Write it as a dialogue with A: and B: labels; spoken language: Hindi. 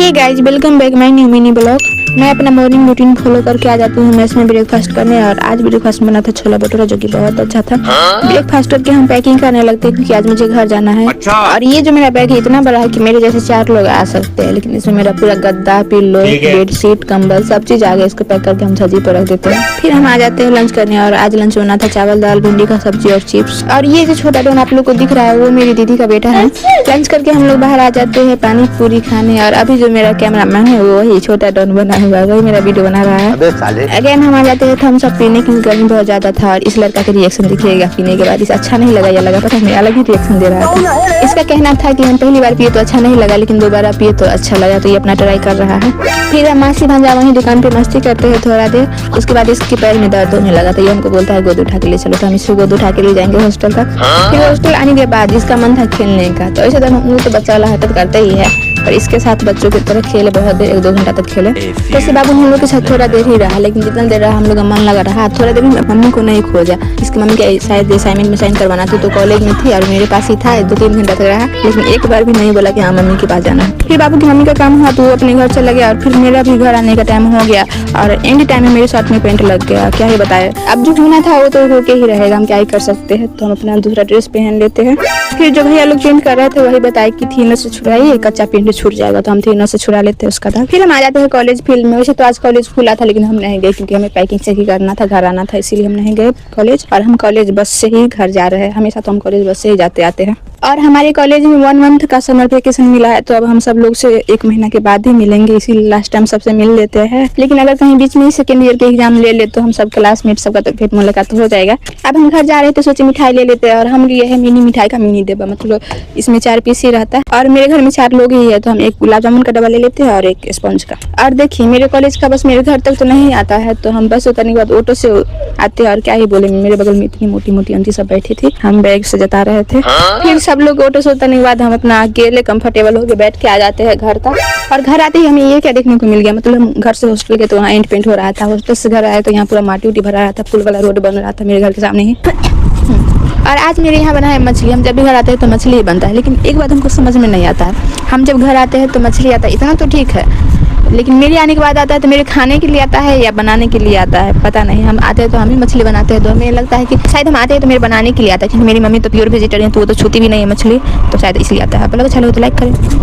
A: Hey guys, welcome back my new mini blog. मैं अपना मॉर्निंग रूटीन फॉलो करके आ जाती हूँ मैस में ब्रेकफास्ट करने। और आज ब्रेकफास्ट बना था छोला भटूरा, जो कि बहुत अच्छा था। ब्रेकफास्ट करके हम पैकिंग करने लगते हैं क्योंकि आज मुझे घर जाना है। और ये जो मेरा बैग है इतना बड़ा है कि मेरे जैसे 4 लोग आ सकते हैं, लेकिन इसमें मेरा पूरा गद्दा, पिल्लो, बेडशीट, कंबल सब चीज आ गया। इसको पैक करके हम छज्जी पर रख देते हैं। फिर हम आ जाते हैं लंच करने। और आज लंच बना था चावल, दाल, भिंडी का सब्जी और चिप्स। और ये जो छोटा डोन आप लोग को दिख रहा है वो मेरी दीदी का बेटा है। लंच करके हम लोग बाहर आ जाते हैं पानी पूरी खाने। और अभी जो मेरा कैमरामैन है वो ही छोटा डॉन बना हुआ है, वही मेरा वीडियो बना रहा है। अगेन हम आ जाते हैं थम्स अप पीने की। गर्मी बहुत ज्यादा था और इस लड़का का रिएक्शन देखिएगा पीने के बाद। इसे अच्छा नहीं लगा या लगा पता नहीं, अलग ही रिएक्शन दे रहा था। इसका कहना था कि हम पहली बार पिए तो अच्छा नहीं लगा, लेकिन दोबारा पिए तो अच्छा लगा, तो ये अपना ट्राई कर रहा है। फिर हम मासी भांजा वहीं दुकान पे मस्ती करते हैं थोड़ा देर। उसके बाद इसके पैर में दर्द होने लगा, तो ये हमको बोलता है गोद उठा के ले चलो, तो हम इसको गोद उठा के ले जाएंगे हॉस्टल तक। फिर हॉस्टल आने के बाद इसका मन था खेलने का, तो ऐसे तो बच्चा वाला हरकत करता ही है। और इसके साथ बच्चों की तरह खेले बहुत देर, 1-2 घंटा तक खेले। वैसे बाबू हम लोग के साथ थोड़ा देर ही रहा, लेकिन जितना देर रहा हम लोग का मन लगा रहा। थोड़ा देर भी मम्मी को नहीं खोजा। इसकी मम्मी के शायद असाइनमेंट में साइन करवाना थी, तो कॉलेज में थी और मेरे पास ही था। 2-3 घंटा तक रहा, लेकिन एक बार भी नहीं बोला कि हाँ मम्मी के पास जाना है। फिर बाबू की मम्मी का काम हुआ तो वो अपने घर चला गया। और फिर मेरा भी घर आने का टाइम हो गया और एंड टाइम में मेरे शर्ट में पेंट लग गया। क्या ही बताए, अब जो होना था वो तो होके ही रहेगा, हम क्या ही कर सकते हैं। तो हम अपना दूसरा ड्रेस पहन लेते हैं। फिर जो भैया लोग पेंट कर रहे थे वही बताए कि थीनर से छुड़ाइए, कच्चा पेंट छूट जाएगा, तो हम थीनर से छुड़ा लेते हैं उसका था। फिर हम आ जाते हैं कॉलेज फील्ड में। वैसे तो आज कॉलेज खुला था, लेकिन हम नहीं गए क्योंकि हमें पैकिंग से ही करना था, घर आना था, इसीलिए हम नहीं गए कॉलेज। और हम कॉलेज बस से ही घर जा रहे हैं। हमेशा तो हम कॉलेज बस से ही जाते आते हैं। और हमारे कॉलेज में 1 मंथ का समर वेकेशन मिला है, तो अब हम सब लोग से 1 महीना के बाद ही मिलेंगे, इसीलिए लास्ट टाइम सबसे मिल लेते हैं। लेकिन अगर कहीं बीच में ही सेकेंड ईयर के एग्जाम ले ले तो हम सब क्लासमेट सबका तो भेंट मुलाकात हो जाएगा। अब हम घर जा रहे थे, सोचे मिठाई ले लेते हैं। और हम लिए है मिनी मिठाई का मिनी डिब्बा, मतलब इसमें 4 पीस ही रहता है। और मेरे घर में 4 लोग ही है, तो हम 1 गुलाब जामुन का डब्बा ले लेते हैं और 1 स्पंज का। और देखिए मेरे कॉलेज का बस मेरे घर तक तो नहीं आता है, तो हम बस उतरने के बाद ऑटो से आते हैं। और क्या ही बोले, मेरे बगल में इतनी मोटी मोटी आंटी सब बैठी थी, हम बैग से जता रहे थे। फिर सब लोग ऑटो से के बाद हम अपना अकेले कंफर्टेबल होकर बैठ के आ जाते हैं घर तक। और घर आते ही हमें ये क्या देखने को मिल गया, मतलब हम घर से हॉस्टल गए तो वहाँ एंड पेंट हो रहा था, हॉस्टल से घर आए तो यहाँ पूरा माटी उटी भरा रहा था, पुल वाला रोड बन रहा था मेरे घर के सामने ही। और आज मेरे यहाँ बना है मछली। हम जब भी घर आते हैं तो मछली ही बनता है, लेकिन एक बात हमको समझ में नहीं आता है। हम जब घर आते हैं तो मछली आता है, इतना तो ठीक है, लेकिन मेरे आने के बाद आता है तो मेरे खाने के लिए आता है या बनाने के लिए आता है पता नहीं। हम आते हैं तो हम ही मछली बनाते हैं, तो हमें लगता है कि शायद हम आते हैं तो मेरे बनाने के लिए आता है, क्योंकि मेरी मम्मी तो प्योर वेजिटेरियन, तो वो तो छूती भी नहीं है मछली, तो शायद इसलिए आता है। आप लोग अच्छा लगे तो लाइक करें।